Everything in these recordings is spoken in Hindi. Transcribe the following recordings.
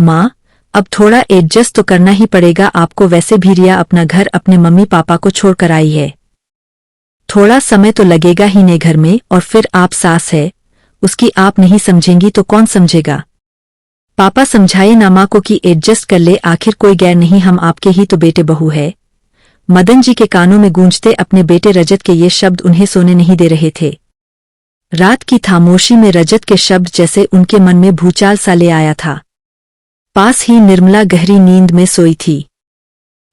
माँ, अब थोड़ा एडजस्ट तो करना ही पड़ेगा आपको, वैसे भी रिया अपना घर अपने मम्मी पापा को छोड़कर आई है। थोड़ा समय तो लगेगा ही ने घर में, और फिर आप सास है उसकी, आप नहीं समझेंगी तो कौन समझेगा। पापा समझाए ना माँ को कि एडजस्ट कर ले, आखिर कोई गैर नहीं, हम आपके ही तो बेटे बहू है। मदन जी के कानों में गूंजते अपने बेटे रजत के ये शब्द उन्हें सोने नहीं दे रहे थे। रात की खामोशी में रजत के शब्द जैसे उनके मन में भूचाल सा ले आया था। पास ही निर्मला गहरी नींद में सोई थी।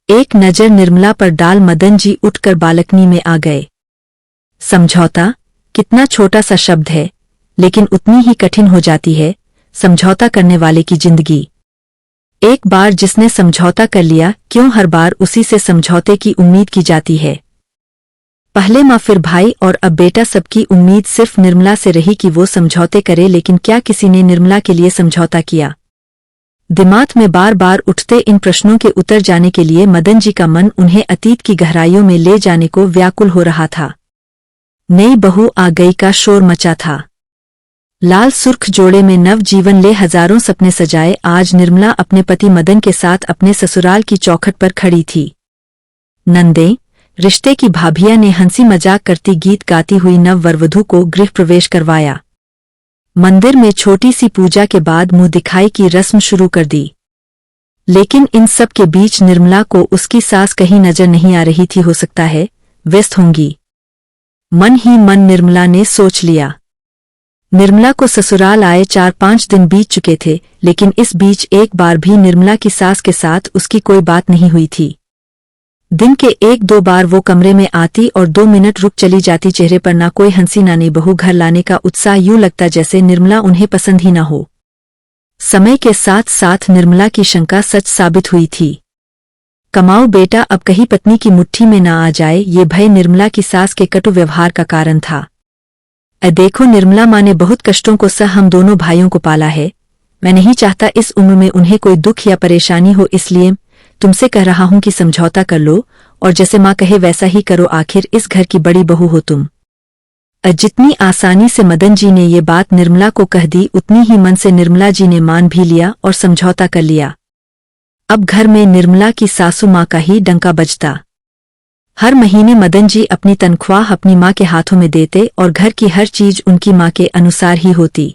एक नजर निर्मला पर डाल मदन जी उठकर बालकनी में आ गए। समझौता, कितना छोटा सा शब्द है, लेकिन उतनी ही कठिन हो जाती है समझौता करने वाले की जिंदगी। एक बार जिसने समझौता कर लिया, क्यों हर बार उसी से समझौते की उम्मीद की जाती है। पहले माँ फिर भाई और अब बेटा, सबकी उम्मीद सिर्फ निर्मला से रही कि वो समझौते करे, लेकिन क्या किसी ने निर्मला के लिए समझौता किया। दिमाग में बार बार उठते इन प्रश्नों के उतर जाने के लिए मदन जी का मन उन्हें अतीत की गहराइयों में ले जाने को व्याकुल हो रहा था। नई बहू आ गई का शोर मचा था। लाल सुर्ख जोड़े में नव जीवन ले हजारों सपने सजाए, आज निर्मला अपने पति मदन के साथ अपने ससुराल की चौखट पर खड़ी थी। नंदे, रिश्ते की भाभिया ने हंसी मजाक करती गीत गाती हुई नव वरवधू को गृह प्रवेश करवाया। मंदिर में छोटी सी पूजा के बाद मुंह दिखाई की रस्म शुरू कर दी। लेकिन इन सब के बीच निर्मला को उसकी सास कहीं नजर नहीं आ रही थी। हो सकता है व्यस्त होंगी, मन ही मन निर्मला ने सोच लिया। निर्मला को ससुराल आए 4-5 दिन बीत चुके थे, लेकिन इस बीच एक बार भी निर्मला की सास के साथ उसकी कोई बात नहीं हुई थी। दिन के 1-2 बार वो कमरे में आती और 2 मिनट रुक चली जाती। चेहरे पर ना कोई हंसी ना नई बहू घर लाने का उत्साह, यूं लगता जैसे निर्मला उन्हें पसंद ही ना हो। समय के साथ साथ निर्मला की शंका सच साबित हुई थी। कमाऊ बेटा अब कहीं पत्नी की मुट्ठी में ना आ जाए, ये भय निर्मला की सास के कटु व्यवहार का कारण था। देखो निर्मला माँ ने बहुत कष्टों को सह हम दोनों भाइयों को पाला है। मैं नहीं चाहता इस उम्र में उन्हें कोई दुख या परेशानी हो, इसलिए तुमसे कह रहा हूं कि समझौता कर लो और जैसे माँ कहे वैसा ही करो, आखिर इस घर की बड़ी बहू हो तुम। जितनी आसानी से मदन जी ने ये बात निर्मला को कह दी, उतनी ही मन से निर्मला जी ने मान भी लिया और समझौता कर लिया। अब घर में निर्मला की सासू माँ का ही डंका बजता। हर महीने मदन जी अपनी तनख्वाह अपनी माँ के हाथों में देते और घर की हर चीज उनकी माँ के अनुसार ही होती।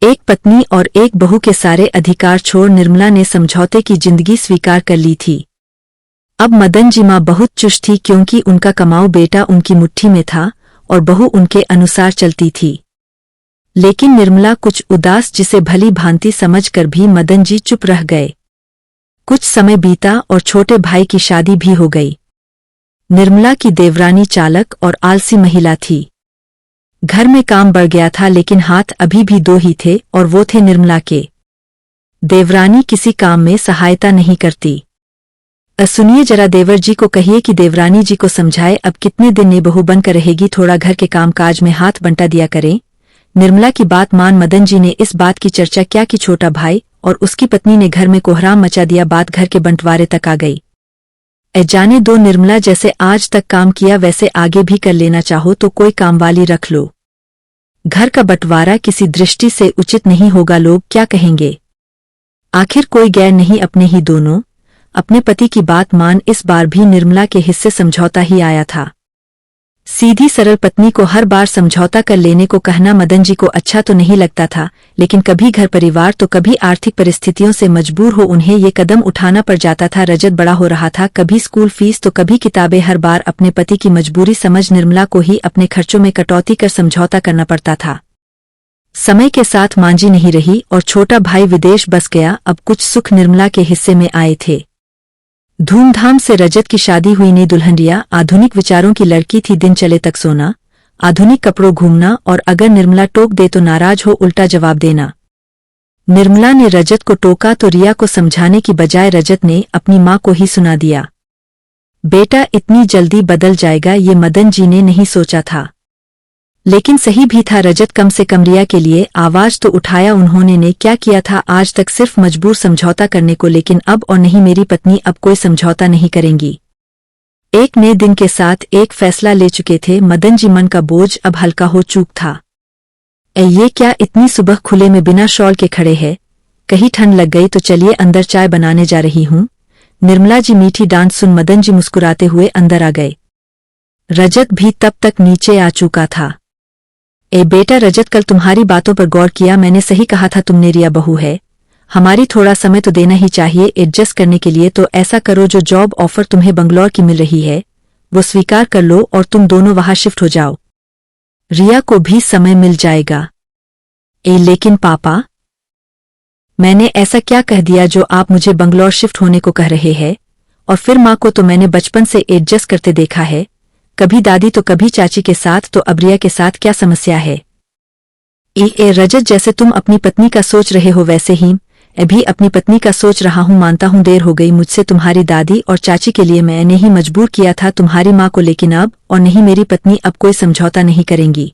एक पत्नी और एक बहू के सारे अधिकार छोड़ निर्मला ने समझौते की जिंदगी स्वीकार कर ली थी। अब मदन जी माँ बहुत चुस्त थी, क्योंकि उनका कमाऊ बेटा उनकी मुट्ठी में था और बहू उनके अनुसार चलती थी। लेकिन निर्मला कुछ उदास, जिसे भली भांति समझकर भी मदन जी चुप रह गए। कुछ समय बीता और छोटे भाई की शादी भी हो गई। निर्मला की देवरानी चालक और आलसी महिला थी। घर में काम बढ़ गया था, लेकिन हाथ अभी भी 2 ही थे और वो थे निर्मला के। देवरानी किसी काम में सहायता नहीं करती। सुनिए जरा, देवर जी को कहिए कि देवरानी जी को समझाए, अब कितने दिन ने बहू बनकर रहेगी, थोड़ा घर के कामकाज में हाथ बंटा दिया करें। निर्मला की बात मान मदन जी ने इस बात की चर्चा क्या कि छोटा भाई और उसकी पत्नी ने घर में कोहराम मचा दिया। बात घर के बंटवारे तक आ गई। जाने दो, निर्मला जैसे आज तक काम किया वैसे आगे भी कर लेना चाहो तो कोई कामवाली रख लो। घर का बंटवारा किसी दृष्टि से उचित नहीं होगा, लोग क्या कहेंगे। आखिर कोई गैर नहीं, अपने ही दोनों। अपने पति की बात मान इस बार भी निर्मला के हिस्से समझौता ही आया था। सीधी सरल पत्नी को हर बार समझौता कर लेने को कहना मदन जी को अच्छा तो नहीं लगता था, लेकिन कभी घर परिवार तो कभी आर्थिक परिस्थितियों से मजबूर हो उन्हें ये कदम उठाना पड़ जाता था। रजत बड़ा हो रहा था, कभी स्कूल फीस तो कभी किताबें। हर बार अपने पति की मजबूरी समझ निर्मला को ही अपने खर्चों में कटौती कर समझौता करना पड़ता था। समय के साथ मांझी नहीं रही और छोटा भाई विदेश बस गया। अब कुछ सुख निर्मला के हिस्से में आए थे। धूमधाम से रजत की शादी हुई। नई दुल्हनिया आधुनिक विचारों की लड़की थी। दिन चले तक सोना, आधुनिक कपड़ों घूमना, और अगर निर्मला टोक दे तो नाराज हो उल्टा जवाब देना। निर्मला ने रजत को टोका तो रिया को समझाने की बजाय रजत ने अपनी माँ को ही सुना दिया। बेटा इतनी जल्दी बदल जाएगा ये मदन जी ने नहीं सोचा था, लेकिन सही भी था। रजत कम से कम रिया के लिए आवाज तो उठाया उन्होंने। ने क्या किया था आज तक, सिर्फ मजबूर समझौता करने को, लेकिन अब और नहीं, मेरी पत्नी अब कोई समझौता नहीं करेंगी। एक नए दिन के साथ एक फैसला ले चुके थे। मदन जी मन का बोझ अब हल्का हो चुका था। ये क्या इतनी सुबह खुले में बिना शॉल के खड़े हैं, कहीं ठंड लग गई तो चलिए अंदर चाय बनाने जा रही हूँ। निर्मला जी मीठी डांट सुन मदन जी मुस्कुराते हुए अंदर आ गए। रजत भी तब तक नीचे आ चुका था। ए बेटा रजत, कल तुम्हारी बातों पर गौर किया, मैंने सही कहा था तुमने रिया बहू है, हमारी थोड़ा समय तो देना ही चाहिए एडजस्ट करने के लिए। तो ऐसा करो, जो जॉब ऑफर तुम्हें बंगलौर की मिल रही है वो स्वीकार कर लो और तुम दोनों वहां शिफ्ट हो जाओ। रिया को भी समय मिल जाएगा। लेकिन पापा, मैंने ऐसा क्या कह दिया जो आप मुझे बंगलौर शिफ्ट होने को कह रहे हैं? और फिर माँ को तो मैंने बचपन से एडजस्ट करते देखा है, कभी दादी तो कभी चाची के साथ, तो अब रिया के साथ क्या समस्या है? रजत, जैसे तुम अपनी पत्नी का सोच रहे हो वैसे ही मैं भी अपनी पत्नी का सोच रहा हूँ। मानता हूँ देर हो गई मुझसे तुम्हारी दादी और चाची के लिए मैंने ही मजबूर किया था तुम्हारी माँ को, लेकिन अब और नहीं, मेरी पत्नी अब कोई समझौता नहीं करेंगी।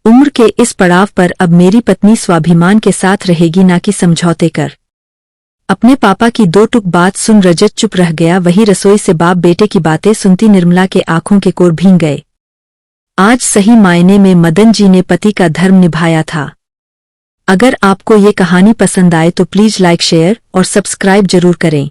उम्र के इस पड़ाव पर अब मेरी पत्नी स्वाभिमान के साथ रहेगी, ना कि समझौते कर। अपने पापा की दो टुक बात सुन रजत चुप रह गया। वही रसोई से बाप बेटे की बातें सुनती निर्मला के आंखों के कोर भीग गए। आज सही मायने में मदन जी ने पति का धर्म निभाया था। अगर आपको ये कहानी पसंद आए तो प्लीज लाइक, शेयर और सब्सक्राइब जरूर करें।